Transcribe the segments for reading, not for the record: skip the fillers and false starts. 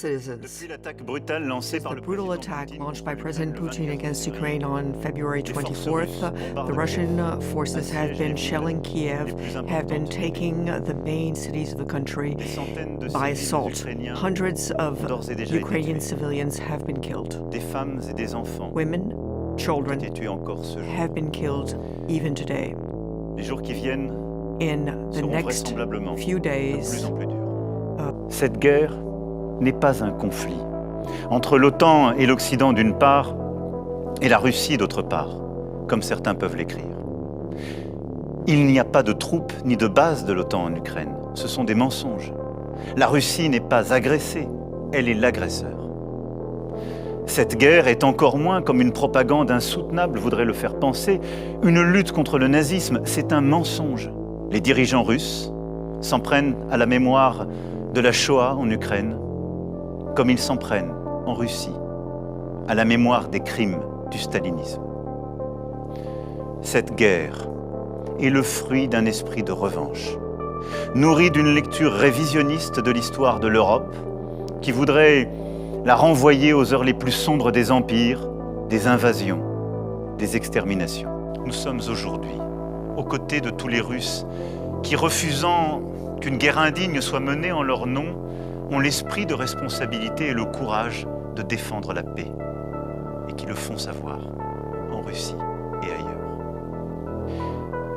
citizens. Depuis l'attaque brutale lancée par The le brutal président attack Poutine launched by contre President l'Ukraine Putin le 24 against février, Ukraine on February les forces 24th, russes the bombardent Russian Kiev, forces have assiègent been les shelling villes Kiev, les plus have been importantes du taking pays. the main cities of the country Des centaines de by civils assault. ukrainiens Hundreds of ont d'ores et déjà été Ukrainian tués. civilians have been killed. Des femmes et des enfants Women, ont children été tués encore ce jour. have been killed even today. Les jours qui viennent In the seront next vraisemblablement few de plus days, en plus durs. Cette guerre n'est pas un conflit entre l'OTAN et l'Occident d'une part et la Russie d'autre part, comme certains peuvent l'écrire. Il n'y a pas de troupes ni de bases de l'OTAN en Ukraine. Ce sont des mensonges. La Russie n'est pas agressée, elle est l'agresseur. Cette guerre est encore moins, comme une propagande insoutenable voudrait le faire penser, une lutte contre le nazisme, c'est un mensonge. Les dirigeants russes s'en prennent à la mémoire de la Shoah en Ukraine, comme ils s'en prennent en Russie à la mémoire des crimes du stalinisme. Cette guerre est le fruit d'un esprit de revanche, nourri d'une lecture révisionniste de l'histoire de l'Europe, qui voudrait la renvoyer aux heures les plus sombres des empires, des invasions, des exterminations. Nous sommes aujourd'hui aux côtés de tous les Russes qui, refusant qu'une guerre indigne soit menée en leur nom, ont l'esprit de responsabilité et le courage de défendre la paix, et qui le font savoir en Russie et ailleurs.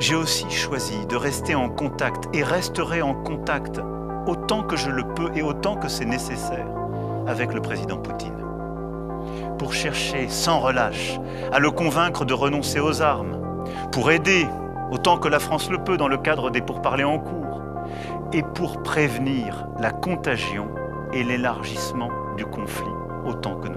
J'ai aussi choisi de rester en contact et resterai en contact autant que je le peux et autant que c'est nécessaire avec le président Poutine, pour chercher sans relâche à le convaincre de renoncer aux armes, pour aider autant que la France le peut dans le cadre des pourparlers en cours, et pour prévenir la contagion et l'élargissement du conflit autant que